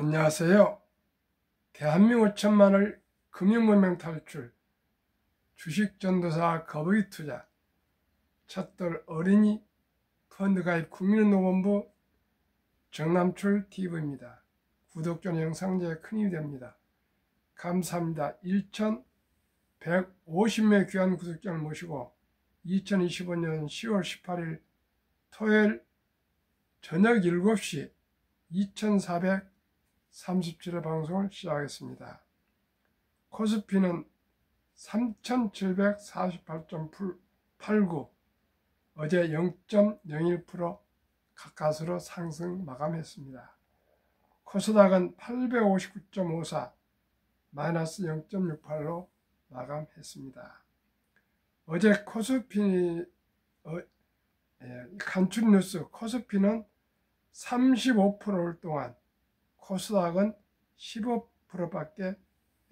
안녕하세요. 대한민국 천만을 금융문명 탈출, 주식전도사 거북이 투자, 첫돌 어린이 펀드가입 국민노원부 정남출 TV입니다. 구독전 영상제에 큰 힘이 됩니다. 감사합니다. 1150명 귀한 구독자를 모시고 2025년 10월 18일 토요일 저녁 7시 2437회 방송을 시작하겠습니다. 코스피는 3748.89, 어제 0.01% 가까스로 상승 마감했습니다. 코스닥은 859.54, 마이너스 0.68로 마감했습니다. 어제 코스피 간추린 뉴스, 코스피는 35%일 동안 코스닥은 15%밖에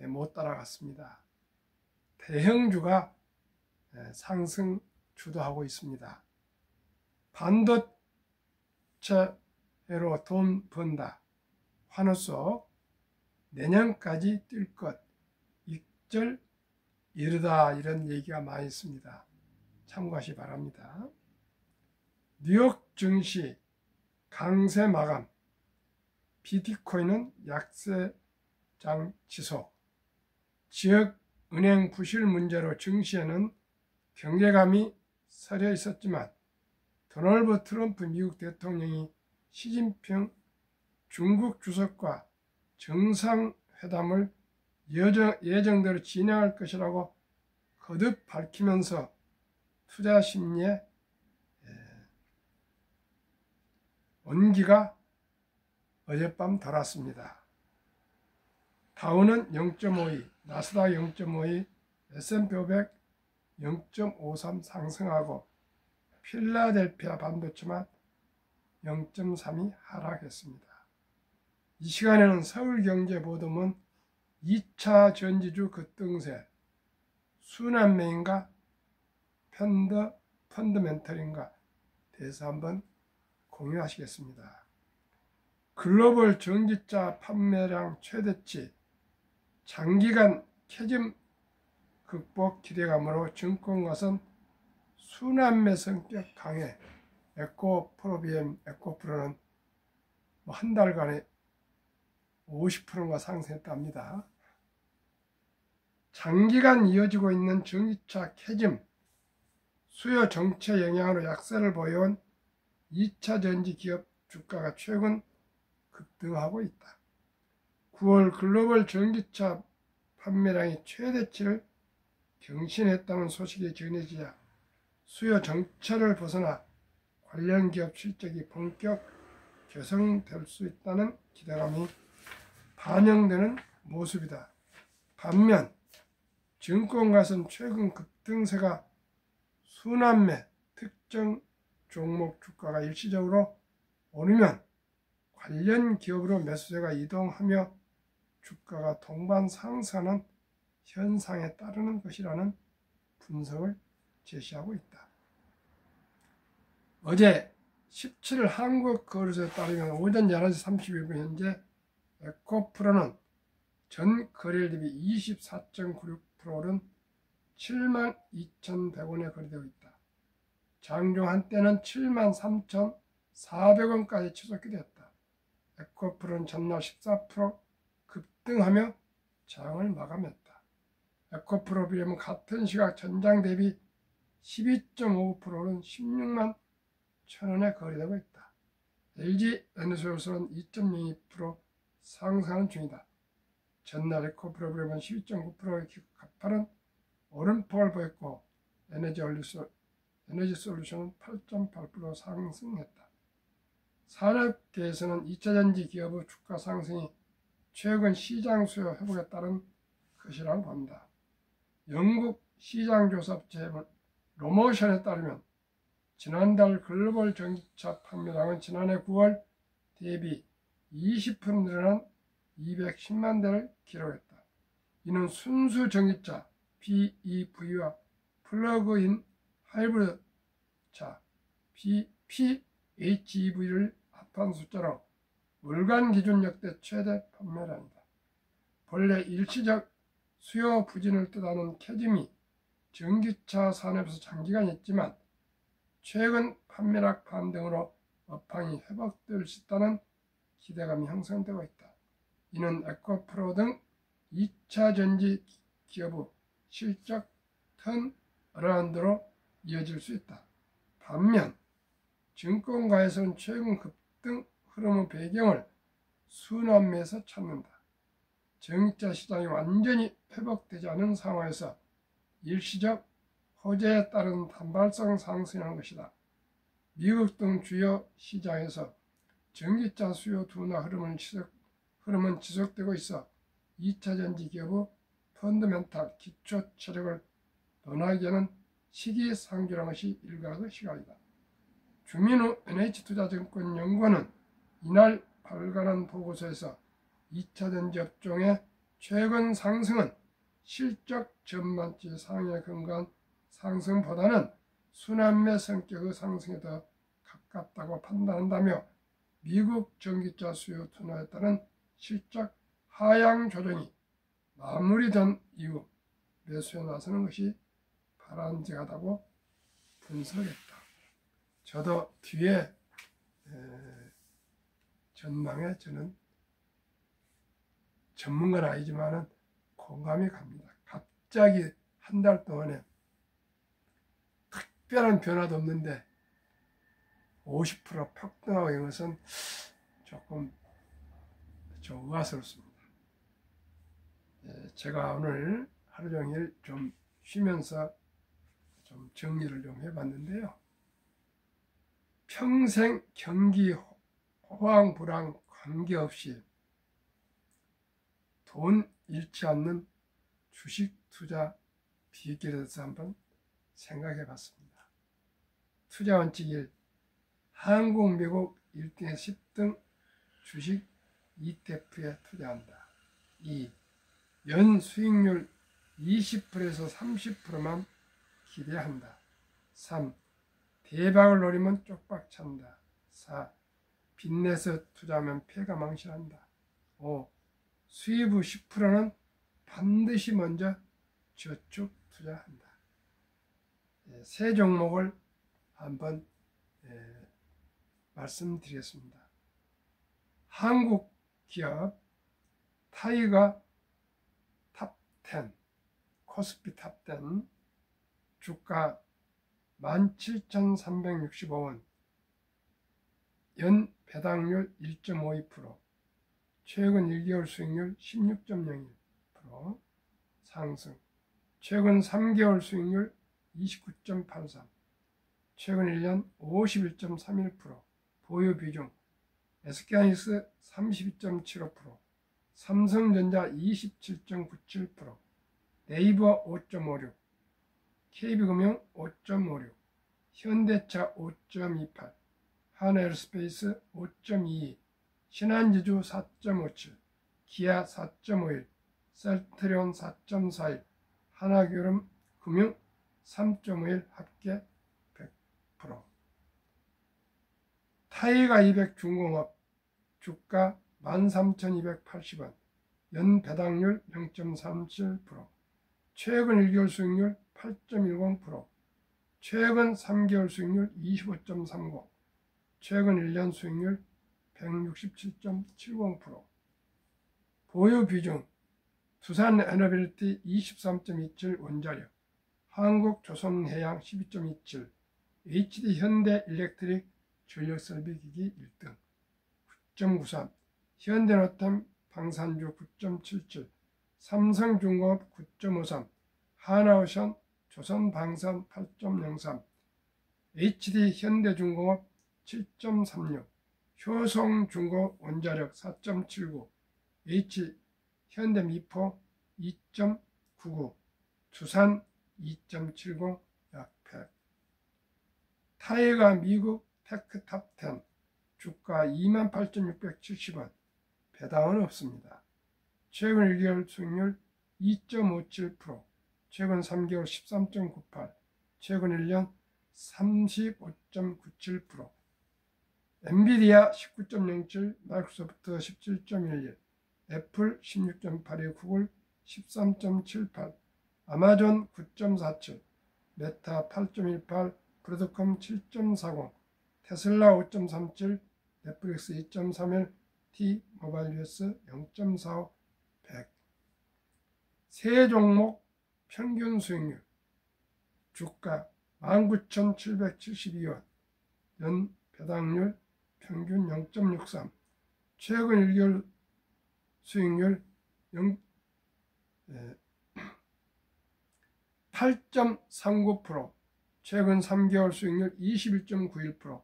못 따라갔습니다. 대형주가 상승 주도하고 있습니다. 반도체로 돈 번다, 환호성, 내년까지 뛸 것, 익절 이르다, 이런 얘기가 많이 있습니다. 참고하시 바랍니다. 뉴욕 증시 강세 마감, 비트코인은 약세장 지속, 지역 은행 부실 문제로 증시에는 경계감이 서려 있었지만 도널드 트럼프 미국 대통령이 시진핑 중국 주석과 정상회담을 예정대로 진행할 것이라고 거듭 밝히면서 투자 심리에 온기가 어젯밤 돌았습니다. 다우는 0.52, 나스닥 0.52, S&P 500 0.53 상승하고 필라델피아 반도체만 0.32 하락했습니다. 이 시간에는 서울경제보도문 2차 전지주 급등세, 순환매인가 펀드멘털인가 대해서 한번 공유하시겠습니다. 글로벌 전기차 판매량 최대치, 장기간 캐즘 극복 기대감으로 증권가선 순환매 성격 강해 에코프로비엠 에코프로는 한 달간에 50%가 상승했답니다. 장기간 이어지고 있는 전기차 캐즘 수요 정체 영향으로 약세를 보여온 2차 전지 기업 주가가 최근 급등하고 있다. 9월 글로벌 전기차 판매량이 최대치를 경신했다는 소식이 전해지자 수요 정체를 벗어나 관련 기업 실적이 본격 개선될 수 있다는 기대감이 반영되는 모습이다. 반면 증권가선 최근 급등세가 순환매 특정 종목 주가가 일시적으로 오르면 관련 기업으로 매수세가 이동하며 주가가 동반 상승하는 현상에 따르는 것이라는 분석을 제시하고 있다. 어제 17일 한국거래소에 따르면 오전 11시 31분 현재 에코프로는 전 거래일 대비 24.96% 오른 72,100원에 거래되고 있다. 장중 한때는 73,400원까지 치솟게 되었다. 에코프로는 전날 14% 급등하며 장을 마감했다. 에코프로비엠은 같은 시각 전장 대비 12.59% 오른 16만 1,000원에 거래되고 있다. LG에너지솔루션은 2.02% 상승하는 중이다. 전날 에코프로비엠은 12.9%의 가파른 오름폭을 보였고 에너지솔루션은 8.8% 상승했다. 산업계에서는 2차전지 기업의 주가 상승이 최근 시장 수요 회복에 따른 것이라고 본다. 영국 시장조사업체 로모션에 따르면 지난달 글로벌 전기차 판매량은 지난해 9월 대비 20% 늘어난 210만 대를 기록했다. 이는 순수 전기차 BEV와 플러그인 하이브리드차 PHEV를 합한 숫자로 월간 기준 역대 최대 판매량이다. 본래 일시적 수요 부진을 뜻하는 캐즘이 전기차 산업에서 장기간 있지만 최근 판매량 반등으로 업황이 회복될 수 있다는 기대감이 형성되고 있다. 이는 에코프로 등 2차 전지 기업의 실적 턴어라운드로 이어질 수 있다. 반면 증권가에서는 최근 급등 흐름의 배경을 수남매에서 찾는다. 전기차 시장이 완전히 회복되지 않은 상황에서 일시적 호재에 따른 단발성 상승한 것이다. 미국 등 주요 시장에서 전기차 수요 둔화 흐름은 지속되고 있어 2차 전지 기업의 펀더멘탈 기초 체력을 논하기에는 시기상조라는 것이 일각의 시각이다. 주민우 NH투자증권연구원은 이날 발간한 보고서에서 2차 전지 업종의 최근 상승은 실적 전망치 상향에 근거한 상승보다는 순환매 성격의 상승에 더 가깝다고 판단한다며 미국 전기차 수요 둔화에 따른 실적 하향 조정이 마무리된 이후 매수에 나서는 것이 바람직하다고 분석했다. 저도 뒤에 전망에 저는 전문가는 아니지만 공감이 갑니다. 갑자기 한 달 동안에 특별한 변화도 없는데 50% 폭등하고 이런 것은 조금 좀 의아스럽습니다. 제가 오늘 하루 종일 좀 쉬면서 좀 정리를 좀 해봤는데요. 평생 경기 호황 불황 관계없이 돈 잃지 않는 주식 투자 비결에 대해서 한번 생각해 봤습니다. 투자 원칙 1. 한국, 미국 1등에 10등 주식 ETF에 투자한다. 2. 연 수익률 20%에서 30%만 기대한다. 3. 대박을 노리면 쪽박 찬다. 4. 빚내서 투자하면 폐가 망신한다. 5. 수입 후 10%는 반드시 먼저 저축 투자한다. 세 종목을 한번 말씀드리겠습니다. 한국 기업 타이거 탑10, 코스피 탑10 주가 17,365원, 연 배당률 1.52%, 최근 1개월 수익률 16.01% 상승, 최근 3개월 수익률 29.83%, 최근 1년 51.31%, 보유 비중 SK하이닉스 32.75%, 삼성전자 27.97%, 네이버 5.56%, KB금융 5.56%, 현대차 5.28%, 하나에어스페이스 5.22%, 신한지주 4.57%, 기아 4.51%, 셀트리온 4.41%, 하나금융 3.51%, 합계 100%. 타이거 200 중공업 주가 13,280원, 연 배당률 0.37%, 최근 1개월 수익률 8.10%, 최근 3개월 수익률 25.30%, 최근 1년 수익률 167.70%, 보유 비중 두산에너빌리티 23.27 원자력, 한국조선해양 12.27, HD현대일렉트릭 전력설비기기 1등 9.93, 현대노템 방산주 9.77, 삼성중공업 9.53, 하나오션 조선방산 8.03, HD현대중공업 7.36, 효성중공업 원자력 4.79, H현대미포 2.99, 두산 2.70, 약팩. 타이거 미국 테크 탑10 주가 28,670원, 배당은 없습니다. 최근 1개월 수익률 2.57%, 최근 3개월 13.98%, 최근 1년 35.97%. 엔비디아 19.07, 마이크로소프트 17.11, 애플 16.82, 구글 13.78, 아마존 9.47, 메타 8.18, 브로드컴 7.40, 테슬라 5.37, 넷플릭스 2.31, T모바일 US 0.45, 100. 세 종목 평균 수익률, 주가 19,772원, 연 배당률 평균 0.63, 최근 1개월 수익률 8.39%, 최근 3개월 수익률 21.91%,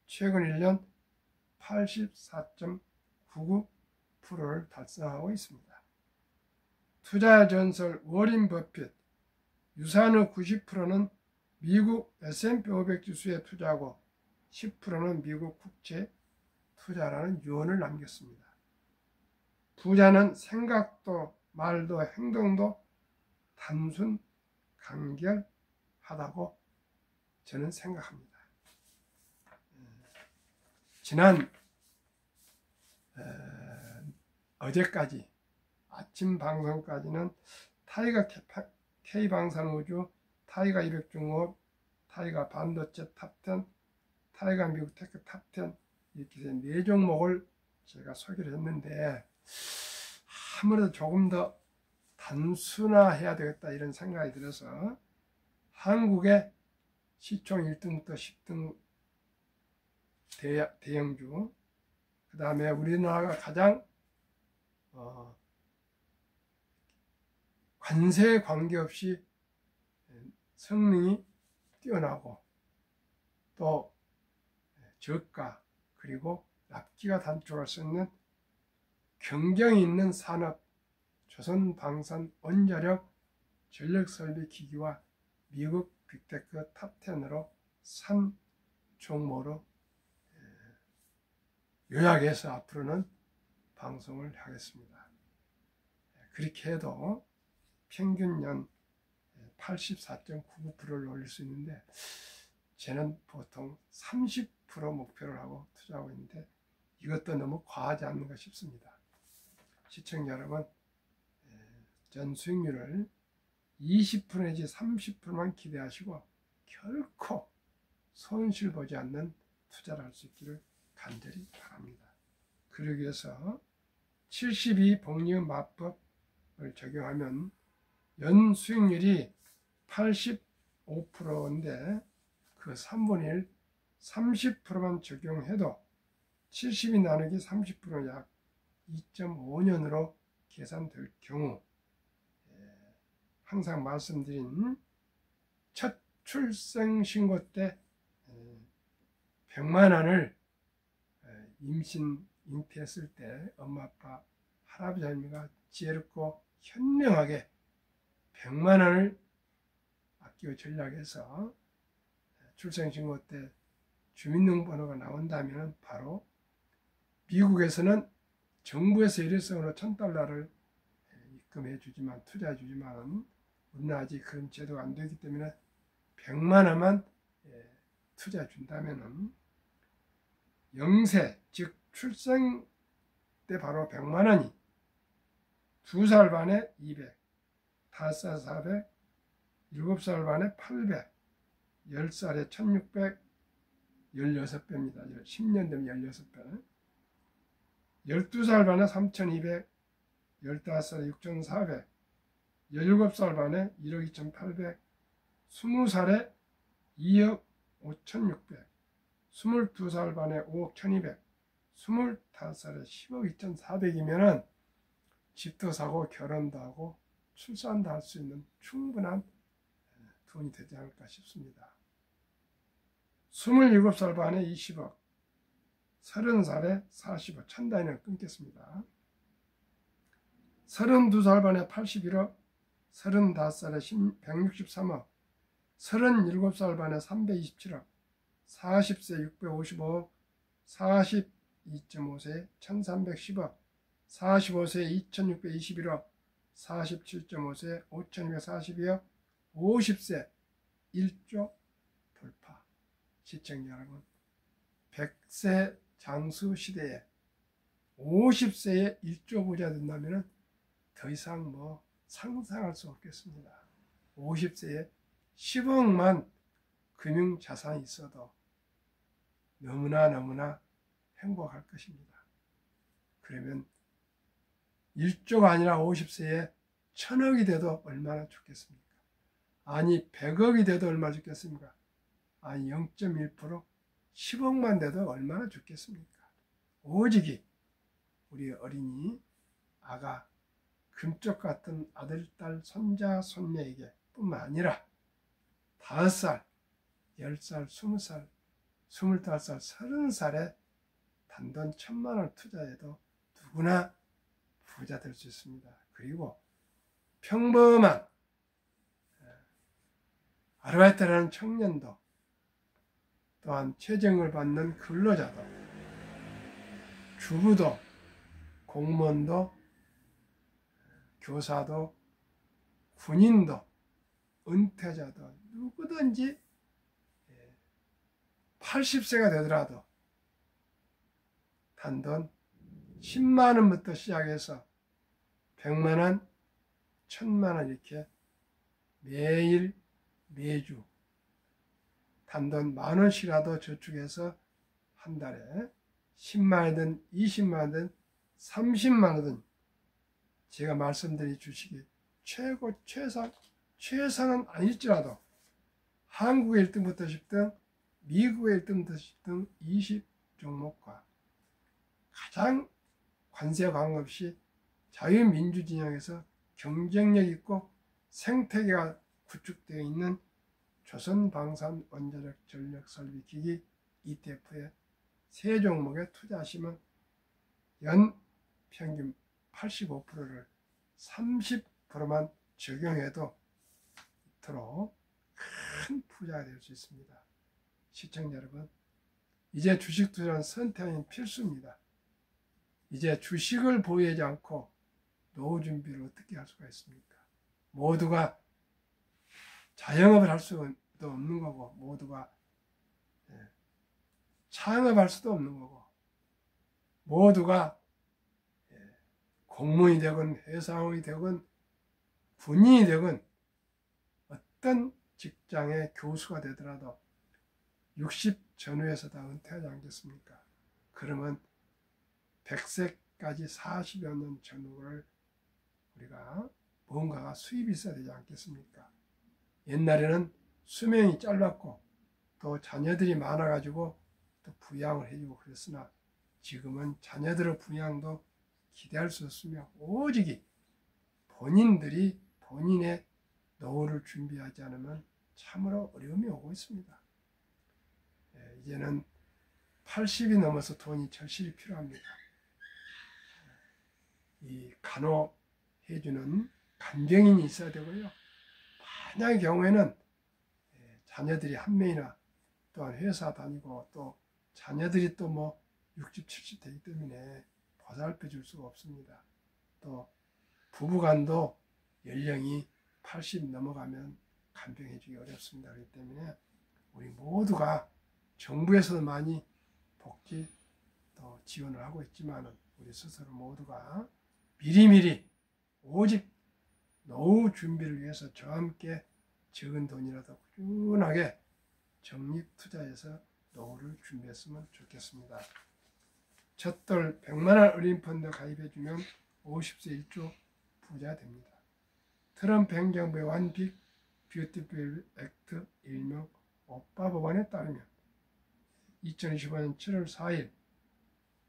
최근 1년 84.99%를 달성하고 있습니다. 투자 전설 워린 버핏, 유산의 90%는 미국 S&P 500 지수에 투자하고 10%는 미국 국채 투자라는 유언을 남겼습니다. 부자는 생각도 말도 행동도 단순 간결하다고 저는 생각합니다. 지난 어제까지 아침 방송까지는 타이거 K방산우주, 타이거 200중업, 타이거 반도체 탑10, 타이거 미국 테크 탑10 이렇게 해서 4종목을 제가 소개를 했는데 아무래도 조금 더 단순화해야 되겠다 이런 생각이 들어서 한국의 시총 1등부터 10등 대형주, 그 다음에 우리나라가 가장 관세에 관계없이 성능이 뛰어나고 또 저가 그리고 납기가 단축할 수 있는 경쟁이 있는 산업, 조선방산 원자력 전력설비기기와 미국 빅테크 탑10으로 산 종목으로 요약해서 앞으로는 방송을 하겠습니다. 그렇게 해도 평균 연 84.99%를 올릴 수 있는데 저는 보통 30% 목표를 하고 투자하고 있는데 이것도 너무 과하지 않는가 싶습니다. 시청자 여러분, 전 수익률을 20% 내지 30%만 기대하시고 결코 손실 보지 않는 투자를 할 수 있기를 간절히 바랍니다. 그러기 위해서 72 복리의 마법을 적용하면 연 수익률이 85%인데 그 3분의 1, 30%만 적용해도 70이 나누기 30% 약 2.5년으로 계산될 경우 항상 말씀드린 첫 출생 신고 때 100만 원을 임신 잉태했을 때 엄마 아빠 할아버지 할머니가 지혜롭고 현명하게 100만 원을 아끼고 전략해서 출생신고 때 주민등록번호가 나온다면 바로 미국에서는 정부에서 일회성으로 $1,000를 입금해 주지만 투자해 주지만 우리는 아직 그런 제도가 안 되기 때문에 100만 원만 투자해 준다면은 영세 즉 출생 때 바로 100만 원이 2살 반에 200, 5살 400, 7살 반에 800, 10살에 1600, 16배입니다. 10년 되면 16배. 12살 반에 3200, 15살에 6400, 17살 반에 1억 2800, 20살에 2억 5600, 22살 반에 5억 1200, 25살에 10억 2400이면은 집도 사고 결혼도 하고 출산도 할 수 있는 충분한 돈이 되지 않을까 싶습니다. 27살 반에 20억, 30살에 40억, 1000단위를 끊겠습니다. 32살 반에 81억, 35살에 163억, 37살 반에 327억, 40세 655억, 42.5세에 1310억, 45세에 2621억, 47.5세에 5242억, 50세 1조 돌파. 시청자 여러분, 100세 장수 시대에 50세에 1조 부자 된다면 더 이상 뭐 상상할 수 없겠습니다. 50세에 10억만 금융 자산이 있어도 너무나 행복할 것입니다. 그러면 1조가 아니라 50세에 1000억이 돼도 얼마나 좋겠습니까? 아니 100억이 돼도 얼마나 좋겠습니까? 아니 0.1% 10억만 돼도 얼마나 좋겠습니까? 오직이 우리 어린이 아가 금쪽 같은 아들, 딸, 손자, 손녀에게 뿐만 아니라 5살, 10살, 20살, 25살, 30살에 단돈 1000만 원을 투자해도 누구나 부자 될 수 있습니다. 그리고 평범한 아르바이트라는 청년도 또한 최저임금을 받는 근로자도 주부도 공무원도 교사도 군인도 은퇴자도 누구든지 80세가 되더라도 단돈 10만 원부터 시작해서 100만 원, 1000만 원 이렇게 매일 매주 단돈 10,000원씩이라도 저축해서 한 달에 10만 원이든 20만 원이든 30만 원이든 제가 말씀드린 주식이 최상은 아닐지라도 한국의 1등부터 10등, 미국의 1등부터 10등 20종목과 가장 관세 강화 없이 자유민주 진영에서 경쟁력 있고 생태계가 구축되어 있는 조선방산원자력 전력설비기기 ETF의 세 종목에 투자하시면 연 평균 85%를 30%만 적용해도 이토록 큰 부자가 될 수 있습니다. 시청자 여러분, 이제 주식 투자는 선택이 필수입니다. 이제 주식을 보유하지 않고 노후 준비를 어떻게 할 수가 있습니까? 모두가 자영업을 할 수도 없는 거고, 모두가 창업할 수도 없는 거고, 모두가 공무원이 되건 회사원이 되건 군인이 되건 어떤 직장의 교수가 되더라도 60 전후에서 다 은퇴하지 않겠습니까? 그러면 100세까지 40여 년 전후를 우리가 뭔가가 수입이 있어야 되지 않겠습니까? 옛날에는 수명이 짧았고 또 자녀들이 많아가지고 또 부양을 해주고 그랬으나 지금은 자녀들의 부양도 기대할 수 없으며 오직 본인들이 본인의 노후를 준비하지 않으면 참으로 어려움이 오고 있습니다. 이제는 80이 넘어서 돈이 절실히 필요합니다. 이 간호해주는 간병인이 있어야 되고요. 만약의 경우에는 자녀들이 한 명이나 또한 회사 다니고 또 자녀들이 또 뭐 60, 70 되기 때문에 보살펴 줄 수가 없습니다. 또 부부간도 연령이 80 넘어가면 간병해 주기 어렵습니다. 그렇기 때문에 우리 모두가 정부에서도 많이 복지 또 지원을 하고 있지만 우리 스스로 모두가 미리미리 오직 노후 준비를 위해서 저와 함께 적은 돈이라도 꾸준하게 적립 투자해서 노후를 준비했으면 좋겠습니다. 첫돌 100만원 어린이펀드 가입해주면 50세 1조 부자 됩니다. 트럼프 행정부의 One Big Beautiful Act 일명 오빠 법안에 따르면 2025년 7월 4일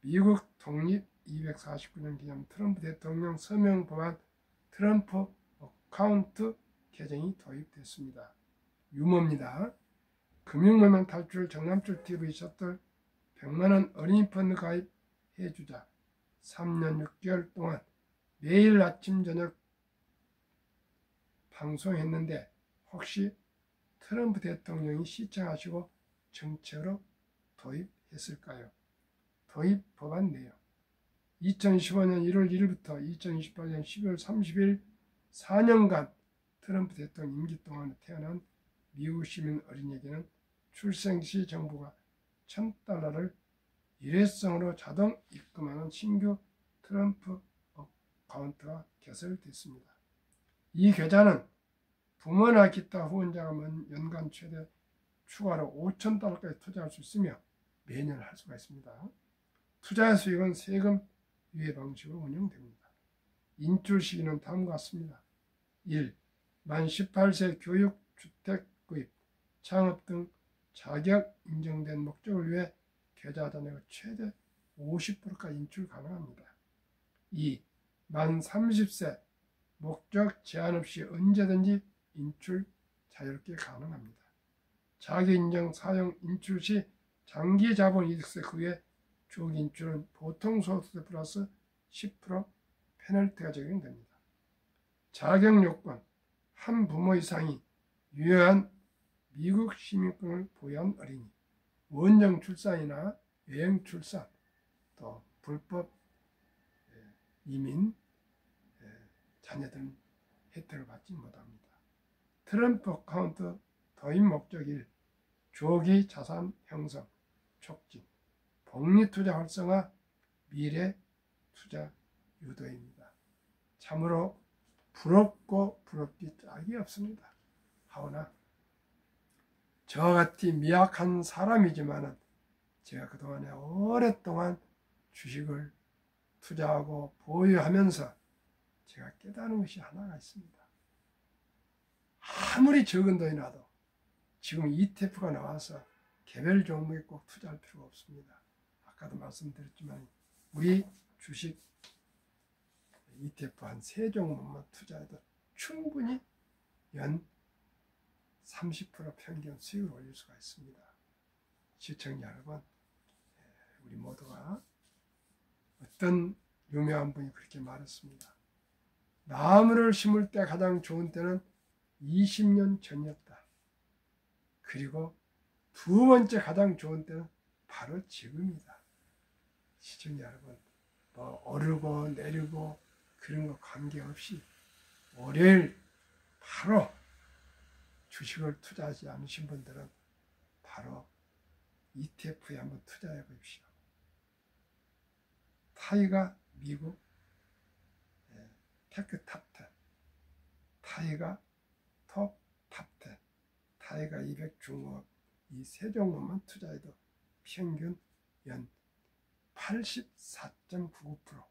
미국 독립 249년 기념 트럼프 대통령 서명 법안 트럼프 어카운트 개정이 도입됐습니다. 유머입니다. 금융모면 탈출 정남출 TV 셔틀 100만원 어린이 펀드 가입해주자 3년 6개월 동안 매일 아침 저녁 방송했는데 혹시 트럼프 대통령이 시청하시고 정책으로 도입했을까요? 도입 법안 내용 2015년 1월 1일부터 2028년 12월 30일 4년간 트럼프 대통령 임기 동안 태어난 미국 시민 어린이에게는 출생 시 정부가 $1,000를 일회성으로 자동 입금하는 신규 트럼프 어카운트가 개설됐습니다. 이 계좌는 부모나 기타 후원자가 연간 최대 추가로 $5,000까지 투자할 수 있으며 매년 할 수가 있습니다. 투자 수익은 세금 유예 방식으로 운영됩니다. 인출 시기는 다음과 같습니다. 1. 만 18세 교육, 주택 구입, 창업 등 자격 인정된 목적을 위해 계좌 잔액의 최대 50%까지 인출 가능합니다. 2. 만 30세 목적 제한 없이 언제든지 인출 자유롭게 가능합니다. 자기 인정 사용 인출 시 장기 자본 이득세 그 외 주ок 인출은 보통 소득세 플러스 10% 페널티가 적용됩니다. 자격 요건 한 부모 이상이 유효한 미국 시민권을 보유한 어린이, 원정 출산이나 여행 출산, 또 불법 이민 자녀들은 혜택을 받지 못합니다. 트럼프 어카운트 도입 목적 1. 조기 자산 형성, 촉진, 복리투자 활성화, 미래 투자 유도입니다. 참으로 부럽고 부럽기 짝이 없습니다. 하오나 저와 같이 미약한 사람이지만 제가 그동안에 오랫동안 주식을 투자하고 보유하면서 제가 깨달은 것이 하나가 있습니다. 아무리 적은 돈이 나도 지금 ETF가 나와서 개별 종목에 꼭 투자할 필요가 없습니다. 아까도 말씀드렸지만 우리 주식 ETF 한 3종목만 투자해도 충분히 연 30% 평균 수익을 올릴 수가 있습니다. 시청자 여러분, 우리 모두가 어떤 유명한 분이 그렇게 말했습니다. 나무를 심을 때 가장 좋은 때는 20년 전이었다. 그리고 두 번째 가장 좋은 때는 바로 지금이다. 시청자 여러분, 뭐 오르고 내리고 그런 거 관계없이 월요일 바로 주식을 투자하지 않으신 분들은 바로 ETF에 한번 투자해 보십시오. 타이가 미국 테크 탑10, 타이가 톱 탑10, 타이가 200 중업 이 세 종목만 투자해도 평균 연 84.99%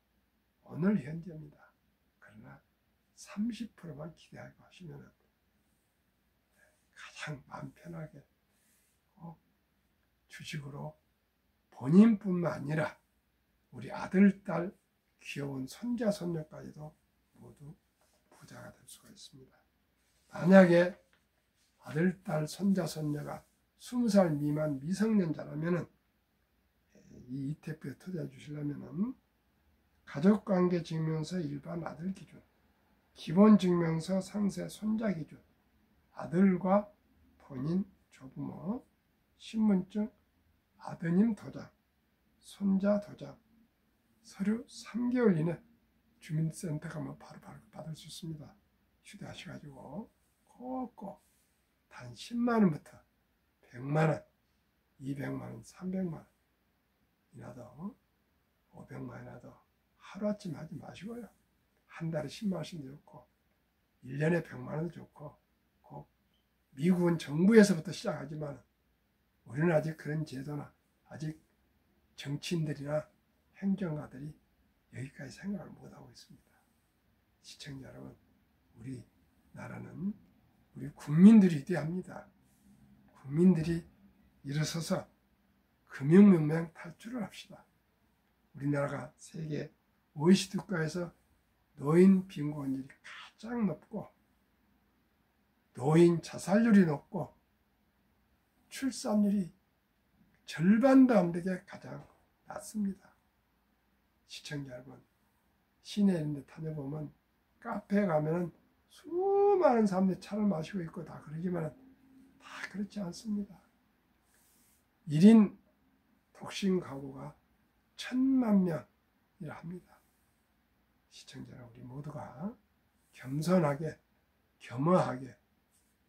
오늘 현재입니다. 그러나 30%만 기대하고 하시면 가장 마음 편하게 주식으로 본인뿐만 아니라 우리 아들, 딸, 귀여운 손자, 손녀까지도 모두 부자가 될 수가 있습니다. 만약에 아들, 딸, 손자, 손녀가 20살 미만 미성년자라면 이 ETF에 투자해 주시려면 가족관계 증명서 일반 아들 기준, 기본증명서 상세 손자 기준, 아들과 본인 조부모, 신분증, 아드님 도장, 손자 도장, 서류 3개월 이내 주민센터 가면 바로 받을 수 있습니다. 휴대하셔가지고 꼭꼭 단 10만원부터 100만원, 200만원, 300만원 이나도 500만원이나도 하루아침 하지 마시고요. 한 달에 10만원씩도 좋고 1년에 100만원도 좋고 꼭 미국은 정부에서부터 시작하지만 우리는 아직 그런 제도나 아직 정치인들이나 행정가들이 여기까지 생각을 못하고 있습니다. 시청자 여러분, 우리나라는 우리 국민들이 위대합니다. 국민들이 일어서서 금융문명 탈출을 합시다. 우리나라가 세계 OECD 국가에서 노인 빈곤율이 가장 높고 노인 자살률이 높고 출산율이 절반도 안 되게 가장 낮습니다. 시청자 여러분, 시내 이런 데 다녀보면 카페에 가면은 수많은 사람들이 차를 마시고 있고 다 그러지만 다 그렇지 않습니다. 1인 독신 가구가 1000만 명이라 합니다. 시청자 여러분, 우리 모두가 겸손하게 겸허하게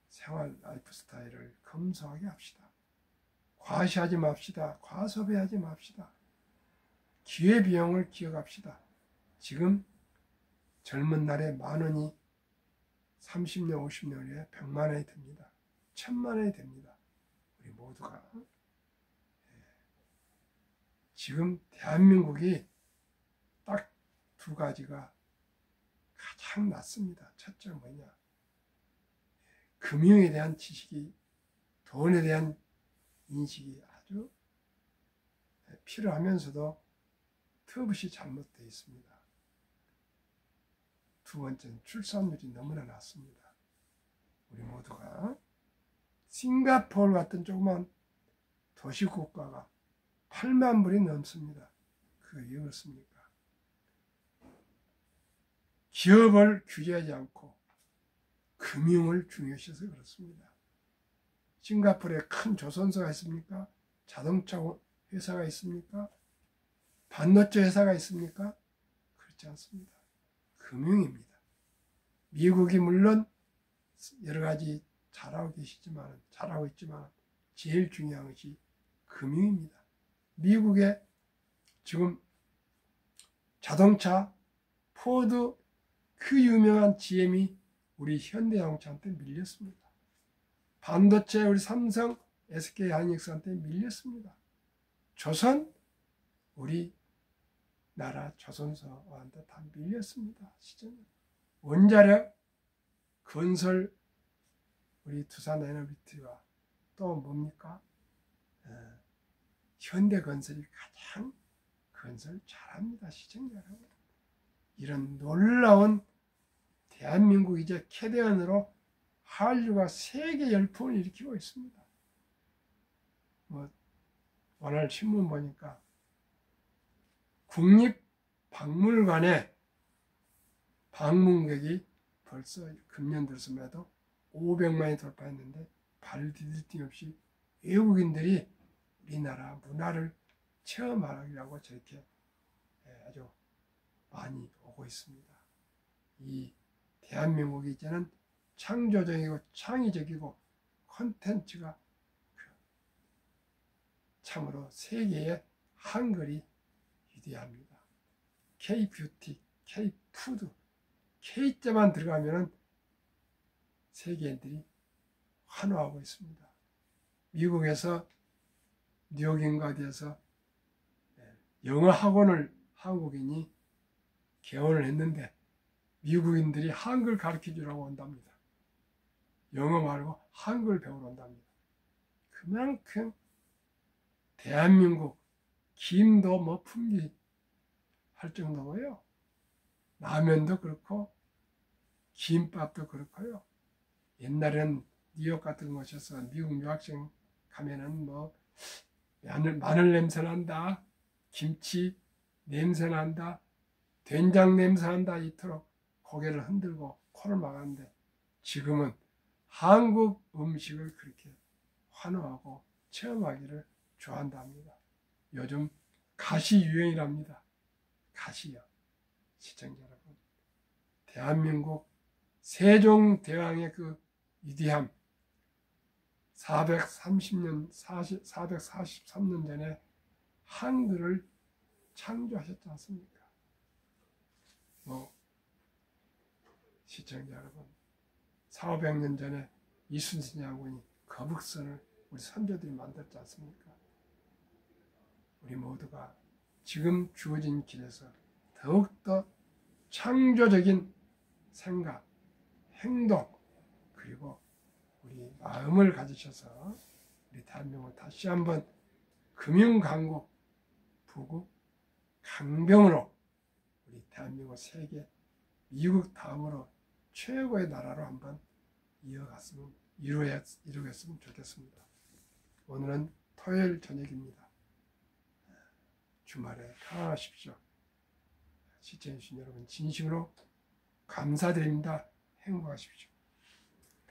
생활 라이프 스타일을 검소하게 합시다. 과시하지 맙시다. 과소비하지 맙시다. 기회비용을 기억합시다. 지금 젊은 날에 10,000원이 30년, 50년 후에 100만 원이 됩니다. 1000만 원이 됩니다. 우리 모두가. 지금 대한민국이 딱 두 가지가 가장 낮습니다. 첫째 뭐냐? 금융에 대한 지식이, 돈에 대한 인식이 아주 필요하면서도 터부시 잘못되어 있습니다. 두 번째는 출산율이 너무나 낮습니다. 우리 모두가 싱가포르 같은 조그만 도시국가가 8만 불이 넘습니다. 그게 왜 그렇습니까? 기업을 규제하지 않고 금융을 중요시해서 그렇습니다. 싱가포르에 큰 조선소가 있습니까? 자동차 회사가 있습니까? 반도체 회사가 있습니까? 그렇지 않습니다. 금융입니다. 미국이 물론 여러 가지 잘하고 있지만 제일 중요한 것이 금융입니다. 미국의 지금 자동차 포드 그 유명한 GM이 우리 현대자동차한테 밀렸습니다. 반도체 우리 삼성, SK하이닉스한테 밀렸습니다. 조선 우리 나라 조선소한테 다 밀렸습니다. 시장에. 원자력, 건설 우리 두산에너비티와 또 뭡니까? 현대건설이 가장 건설 잘합니다. 시청자 여러분. 이런 놀라운 대한민국 이제 캐대언으로 한류가 세계 열풍을 일으키고 있습니다. 오늘 신문 보니까 국립박물관에 방문객이 벌써 금년 들어서만 해도 500만이 돌파했는데 발을 디딜 틈 없이 외국인들이 우리나라 문화를 체험하려고 저렇게 아주 많이 오고 있습니다. 이 대한민국이 이제는 창조적이고 창의적이고 콘텐츠가 참으로 세계의 한글이 위대합니다. K-뷰티, K-푸드, K자만 들어가면 세계인들이 환호하고 있습니다. 미국에서 뉴욕인가 어디에서 영어 학원을 한국인이 개원을 했는데 미국인들이 한글 가르쳐주라고 온답니다. 영어 말고 한글 배우러 온답니다. 그만큼 대한민국 김도 뭐 풍기할 정도고요. 라면도 그렇고 김밥도 그렇고요. 옛날에는 뉴욕 같은 곳에서 미국 유학생 가면은 뭐 마늘 냄새 난다, 김치 냄새 난다, 된장 냄새 난다 이토록 고개를 흔들고 코를 막았는데 지금은 한국 음식을 그렇게 환호하고 체험하기를 좋아한답니다. 요즘 가시 유행이랍니다. 가시요. 시청자 여러분, 대한민국 세종대왕의 그 위대함 443년 전에 한글을 창조하셨지 않습니까? 시청자 여러분, 400~500년 전에 이순신 장군이 거북선을 우리 선조들이 만들지 않습니까? 우리 모두가 지금 주어진 길에서 더욱더 창조적인 생각, 행동, 그리고 우리 마음을 가지셔서 우리 대한민국을 다시 한번 금융강국, 부국, 강병으로 우리 대한민국 세계 미국 다음으로 최고의 나라로 한번 이루겠으면 좋겠습니다. 오늘은 토요일 저녁입니다. 주말에 편안하십시오. 시청해주신 여러분 진심으로 감사드립니다. 행복하십시오.